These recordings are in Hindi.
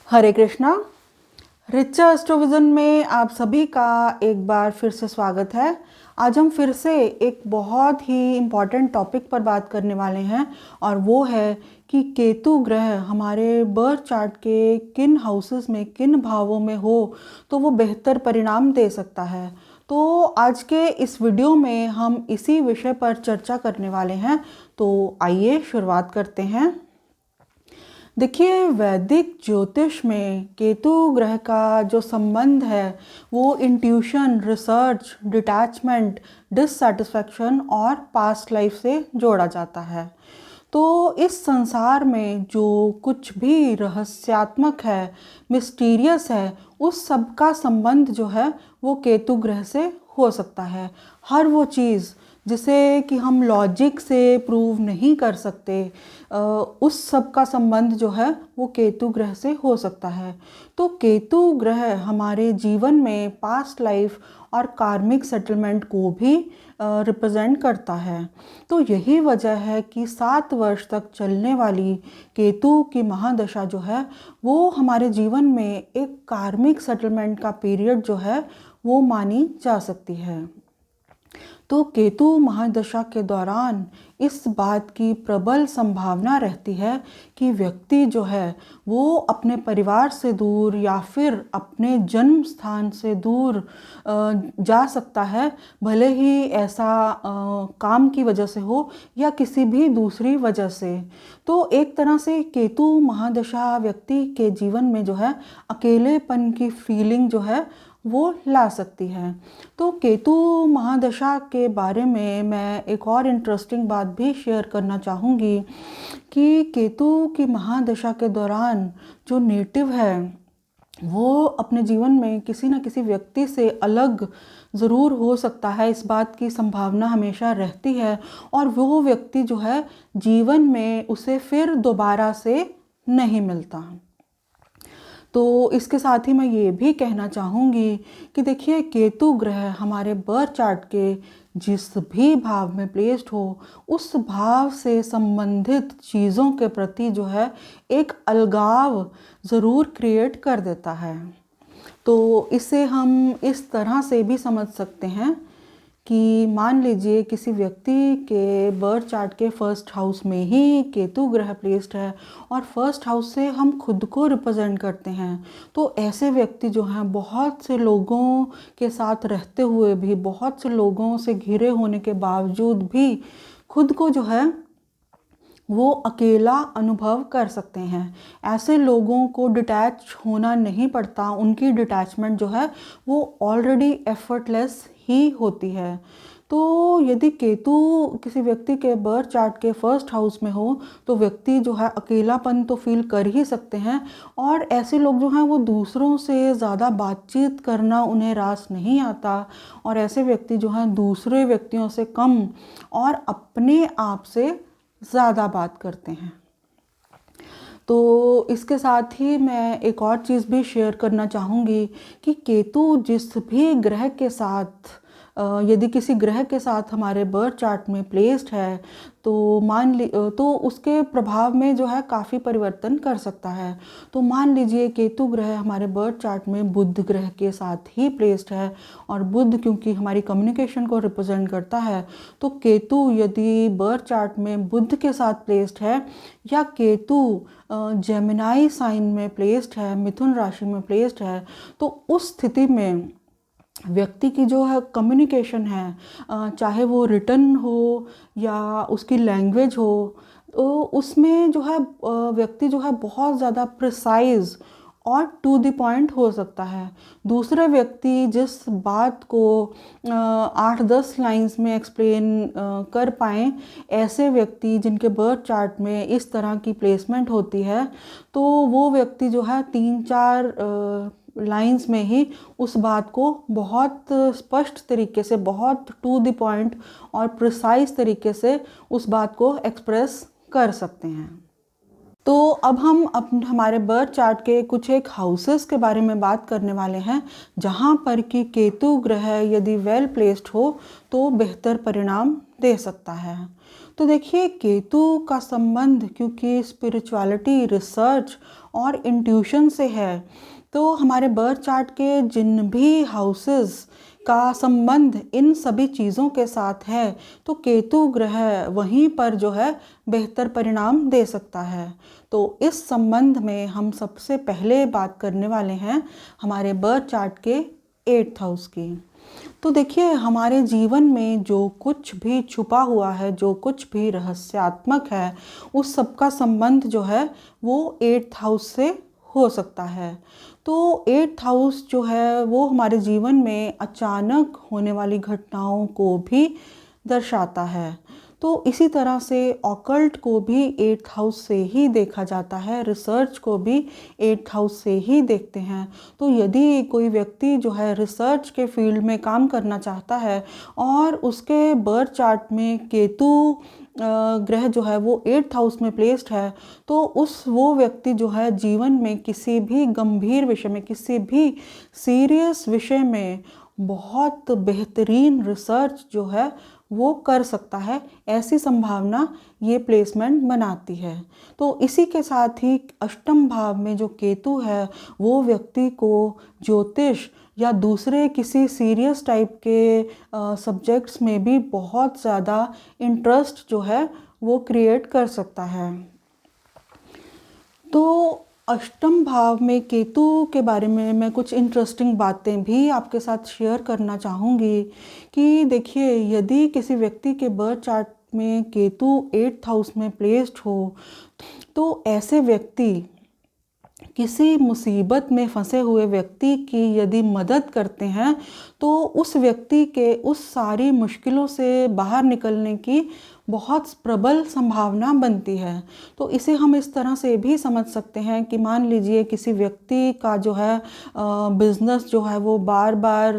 हरे कृष्णा। रिचा एस्ट्रोविजन में आप सभी का एक बार फिर से स्वागत है। आज हम फिर से एक बहुत ही इम्पॉर्टेंट टॉपिक पर बात करने वाले हैं और वो है कि केतु ग्रह हमारे बर्थ चार्ट के किन हाउसेस में, किन भावों में हो तो वो बेहतर परिणाम दे सकता है। तो आज के इस वीडियो में हम इसी विषय पर चर्चा करने वाले हैं। तो आइए शुरुआत करते हैं। देखिए, वैदिक ज्योतिष में केतु ग्रह का जो संबंध है वो इंट्यूशन, रिसर्च, डिटैचमेंट, डिससैटिस्फैक्शन और पास्ट लाइफ से जोड़ा जाता है। तो इस संसार में जो कुछ भी रहस्यात्मक है, मिस्टीरियस है, उस सब का संबंध जो है वो केतु ग्रह से हो सकता है। हर वो चीज़ जिसे कि हम लॉजिक से प्रूव नहीं कर सकते, उस सब का संबंध जो है वो केतु ग्रह से हो सकता है। तो केतु ग्रह हमारे जीवन में पास्ट लाइफ और कार्मिक सेटलमेंट को भी रिप्रेजेंट करता है। तो यही वजह है कि 7 वर्ष तक चलने वाली केतु की महादशा जो है वो हमारे जीवन में एक कार्मिक सेटलमेंट का पीरियड जो है वो मानी जा सकती है। तो केतु महादशा के दौरान इस बात की प्रबल संभावना रहती है कि व्यक्ति जो है वो अपने परिवार से दूर या फिर अपने जन्म स्थान से दूर जा सकता है, भले ही ऐसा काम की वजह से हो या किसी भी दूसरी वजह से। तो एक तरह से केतु महादशा व्यक्ति के जीवन में जो है अकेलेपन की फीलिंग जो है वो ला सकती है। तो केतु महादशा के बारे में मैं एक और इंटरेस्टिंग बात भी शेयर करना चाहूँगी कि केतु की महादशा के दौरान जो नेटिव है वो अपने जीवन में किसी न किसी व्यक्ति से अलग ज़रूर हो सकता है। इस बात की संभावना हमेशा रहती है और वो व्यक्ति जो है जीवन में उसे फिर दोबारा से नहीं मिलता। तो इसके साथ ही मैं ये भी कहना चाहूँगी कि देखिए, केतु ग्रह हमारे बर्थ चार्ट के जिस भी भाव में प्लेस्ड हो उस भाव से संबंधित चीज़ों के प्रति जो है एक अलगाव ज़रूर क्रिएट कर देता है। तो इसे हम इस तरह से भी समझ सकते हैं कि मान लीजिए किसी व्यक्ति के बर्थ चार्ट के फर्स्ट हाउस में ही केतु ग्रह प्लेस्ड है और फर्स्ट हाउस से हम खुद को रिप्रेजेंट करते हैं। तो ऐसे व्यक्ति जो हैं बहुत से लोगों के साथ रहते हुए भी, बहुत से लोगों से घिरे होने के बावजूद भी खुद को जो है वो अकेला अनुभव कर सकते हैं। ऐसे लोगों को डिटैच होना नहीं पड़ता, उनकी डिटैचमेंट जो है वो ऑलरेडी एफर्टलेस ही होती है। तो यदि केतु किसी व्यक्ति के बर्थ चार्ट के फर्स्ट हाउस में हो तो व्यक्ति जो है अकेलापन तो फील कर ही सकते हैं और ऐसे लोग जो हैं वो दूसरों से ज़्यादा बातचीत करना उन्हें रास नहीं आता और ऐसे व्यक्ति जो हैं दूसरे व्यक्तियों से कम और अपने आप से ज़्यादा बात करते हैं। तो इसके साथ ही मैं एक और चीज़ भी शेयर करना चाहूँगी कि केतु जिस भी ग्रह के साथ, यदि किसी ग्रह के साथ हमारे बर्थ चार्ट में प्लेस्ड है तो उसके प्रभाव में जो है काफ़ी परिवर्तन कर सकता है। तो मान लीजिए केतु ग्रह हमारे बर्थ चार्ट में बुध ग्रह के साथ ही प्लेस्ड है और बुध क्योंकि हमारी कम्युनिकेशन को रिप्रेजेंट करता है, तो केतु यदि बर्थ चार्ट में बुध के साथ प्लेस्ड है या केतु जेमिनाई साइन में प्लेस्ड है, मिथुन राशि में प्लेस्ड है, तो उस स्थिति में व्यक्ति की जो है कम्युनिकेशन है, चाहे वो रिटन हो या उसकी लैंग्वेज हो, तो उसमें जो है व्यक्ति जो है बहुत ज़्यादा प्रिसाइज और टू द पॉइंट हो सकता है। दूसरे व्यक्ति जिस बात को 8-10 लाइंस में एक्सप्लेन कर पाएँ, ऐसे व्यक्ति जिनके बर्थ चार्ट में इस तरह की प्लेसमेंट होती है तो वो व्यक्ति जो है 3-4 लाइंस में ही उस बात को बहुत स्पष्ट तरीके से, बहुत टू द पॉइंट और प्रिसाइज तरीके से उस बात को एक्सप्रेस कर सकते हैं। तो अब हम हमारे बर्थ चार्ट के कुछ एक हाउसेस के बारे में बात करने वाले हैं जहाँ पर कि केतु ग्रह यदि वेल प्लेस्ड हो तो बेहतर परिणाम दे सकता है। तो देखिए केतु का संबंध क्योंकि स्पिरिचुअलिटी, रिसर्च और इंट्यूशन से है, तो हमारे बर्थ चार्ट के जिन भी हाउसेस का संबंध इन सभी चीज़ों के साथ है, तो केतु ग्रह वहीं पर जो है बेहतर परिणाम दे सकता है। तो इस संबंध में हम सबसे पहले बात करने वाले हैं हमारे बर्थ चार्ट के 8th हाउस की। तो देखिए हमारे जीवन में जो कुछ भी छुपा हुआ है, जो कुछ भी रहस्यात्मक है, उस सब का संबंध जो है वो 8th हाउस से हो सकता है। तो 8th हाउस जो है वो हमारे जीवन में अचानक होने वाली घटनाओं को भी दर्शाता है। तो इसी तरह से ऑकल्ट को भी 8th हाउस से ही देखा जाता है, रिसर्च को भी 8th हाउस से ही देखते हैं। तो यदि कोई व्यक्ति जो है रिसर्च के फील्ड में काम करना चाहता है और उसके बर्थ चार्ट में केतु ग्रह जो है वो 8th हाउस में प्लेस्ड है, तो वो व्यक्ति जो है जीवन में किसी भी गंभीर विषय में, किसी भी सीरियस विषय में बहुत बेहतरीन रिसर्च जो है वो कर सकता है। ऐसी संभावना ये प्लेसमेंट बनाती है। तो इसी के साथ ही अष्टम भाव में जो केतु है वो व्यक्ति को ज्योतिष या दूसरे किसी सीरियस टाइप के सब्जेक्ट्स में भी बहुत ज़्यादा इंटरेस्ट जो है वो क्रिएट कर सकता है। तो अष्टम भाव में केतु के बारे में मैं कुछ इंटरेस्टिंग बातें भी आपके साथ शेयर करना चाहूँगी कि देखिए यदि किसी व्यक्ति के बर्थ चार्ट में केतु 8th हाउस में प्लेस्ड हो, तो ऐसे व्यक्ति किसी मुसीबत में फंसे हुए व्यक्ति की यदि मदद करते हैं तो उस व्यक्ति के उस सारी मुश्किलों से बाहर निकलने की बहुत प्रबल संभावना बनती है। तो इसे हम इस तरह से भी समझ सकते हैं कि मान लीजिए किसी व्यक्ति का जो है बिज़नेस जो है वो बार बार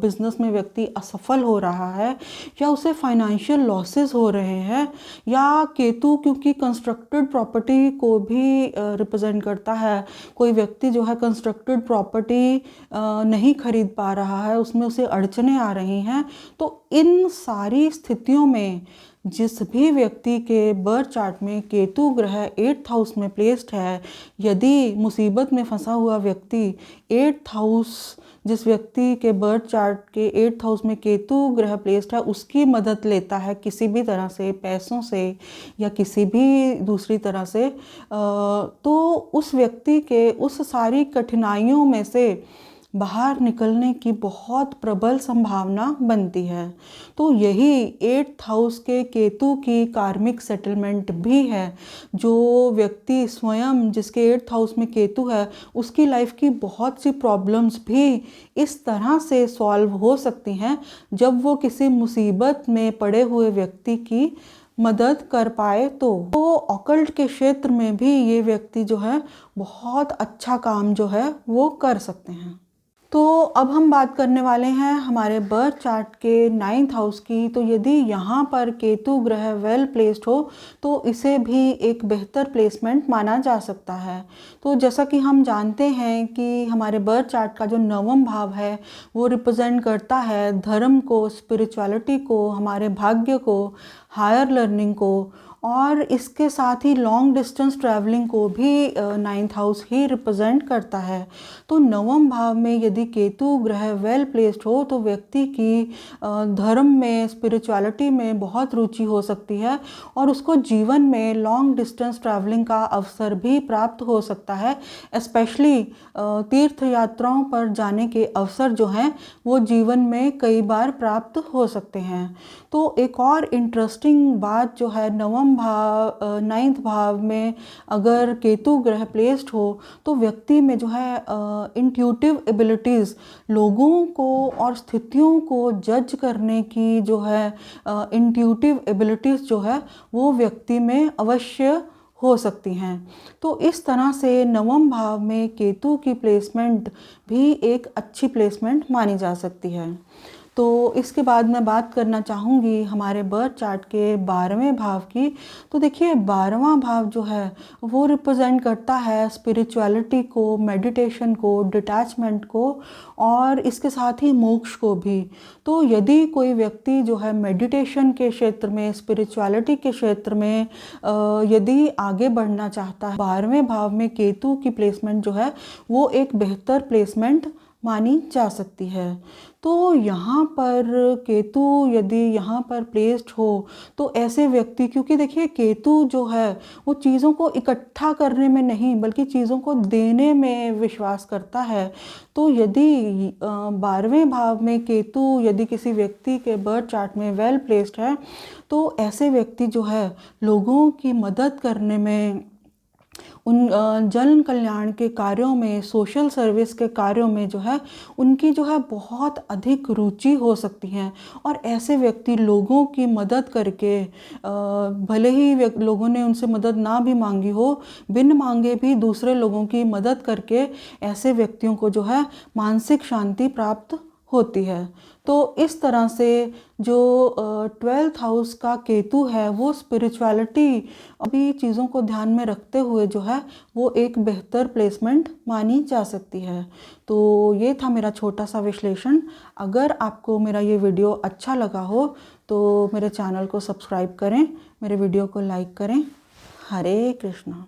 बिज़नेस में व्यक्ति असफल हो रहा है या उसे फाइनेंशियल लॉसेस हो रहे हैं, या केतु क्योंकि कंस्ट्रक्टेड प्रॉपर्टी को भी रिप्रेजेंट करता है, कोई व्यक्ति जो है कंस्ट्रक्टेड प्रॉपर्टी नहीं खरीद पा रहा है, उसमें उसे अड़चनें आ रही हैं। तो इन सारी स्थितियों में जिस भी व्यक्ति के बर्थ चार्ट में केतु ग्रह 8th हाउस में प्लेस्ड है, यदि मुसीबत में फंसा हुआ व्यक्ति 8th हाउस, जिस व्यक्ति के बर्थ चार्ट के 8th हाउस में केतु ग्रह प्लेस्ड है, उसकी मदद लेता है किसी भी तरह से, पैसों से या किसी भी दूसरी तरह से, तो उस व्यक्ति के उस सारी कठिनाइयों में से बाहर निकलने की बहुत प्रबल संभावना बनती है। तो यही 8th हाउस के केतु की कार्मिक सेटलमेंट भी है। जो व्यक्ति स्वयं जिसके 8th हाउस में केतु है, उसकी लाइफ की बहुत सी प्रॉब्लम्स भी इस तरह से सॉल्व हो सकती हैं जब वो किसी मुसीबत में पड़े हुए व्यक्ति की मदद कर पाए। तो ऑकल्ट के क्षेत्र में भी ये व्यक्ति जो है बहुत अच्छा काम जो है वो कर सकते हैं। तो अब हम बात करने वाले हैं हमारे बर्थ चार्ट के 9th हाउस की। तो यदि यहाँ पर केतु ग्रह वेल प्लेस्ड हो तो इसे भी एक बेहतर प्लेसमेंट माना जा सकता है। तो जैसा कि हम जानते हैं कि हमारे बर्थ चार्ट का जो 9वां भाव है वो रिप्रेजेंट करता है धर्म को, स्पिरिचुअलिटी को, हमारे भाग्य को, हायर लर्निंग को, और इसके साथ ही लॉन्ग डिस्टेंस ट्रैवलिंग को भी 9th हाउस ही रिप्रेजेंट करता है। तो 9वें भाव में यदि केतु ग्रह वेल प्लेस्ड हो तो व्यक्ति की धर्म में, स्पिरिचुअलिटी में बहुत रुचि हो सकती है और उसको जीवन में लॉन्ग डिस्टेंस ट्रैवलिंग का अवसर भी प्राप्त हो सकता है। स्पेशली तीर्थ यात्राओं पर जाने के अवसर जो हैं वो जीवन में कई बार प्राप्त हो सकते हैं। तो एक और इंटरेस्टिंग बात जो है 9th भाव में अगर केतु ग्रह प्लेस्ड हो तो व्यक्ति में जो है इंट्यूटिव एबिलिटीज़, लोगों को और स्थितियों को जज करने की जो है इंट्यूटिव एबिलिटीज़ जो है वो व्यक्ति में अवश्य हो सकती हैं। तो इस तरह से 9वें भाव में केतु की प्लेसमेंट भी एक अच्छी प्लेसमेंट मानी जा सकती है। तो इसके बाद मैं बात करना चाहूँगी हमारे बर्थ चार्ट के 12वें भाव की। तो देखिए 12वां भाव जो है वो रिप्रेजेंट करता है स्पिरिचुअलिटी को, मेडिटेशन को, डिटैचमेंट को और इसके साथ ही मोक्ष को भी। तो यदि कोई व्यक्ति जो है मेडिटेशन के क्षेत्र में, स्पिरिचुअलिटी के क्षेत्र में यदि आगे बढ़ना चाहता है, 12वें भाव में केतु की प्लेसमेंट जो है वो एक बेहतर प्लेसमेंट मानी जा सकती है। तो यहाँ पर केतु यदि यहाँ पर प्लेस्ड हो तो ऐसे व्यक्ति, क्योंकि देखिए केतु जो है वो चीज़ों को इकट्ठा करने में नहीं बल्कि चीज़ों को देने में विश्वास करता है। तो यदि 12वें भाव में केतु यदि किसी व्यक्ति के बर्थ चार्ट में वेल प्लेस्ड है तो ऐसे व्यक्ति जो है लोगों की मदद करने में, उन जन कल्याण के कार्यों में, सोशल सर्विस के कार्यों में जो है उनकी जो है बहुत अधिक रुचि हो सकती है। और ऐसे व्यक्ति लोगों की मदद करके, भले ही लोगों ने उनसे मदद ना भी मांगी हो, बिन मांगे भी दूसरे लोगों की मदद करके ऐसे व्यक्तियों को जो है मानसिक शांति प्राप्त होती है। तो इस तरह से जो 12th हाउस का केतु है वो स्पिरिचुअलिटी अभी चीज़ों को ध्यान में रखते हुए जो है वो एक बेहतर प्लेसमेंट मानी जा सकती है। तो ये था मेरा छोटा सा विश्लेषण। अगर आपको मेरा ये वीडियो अच्छा लगा हो तो मेरे चैनल को सब्सक्राइब करें, मेरे वीडियो को लाइक करें। हरे कृष्णा।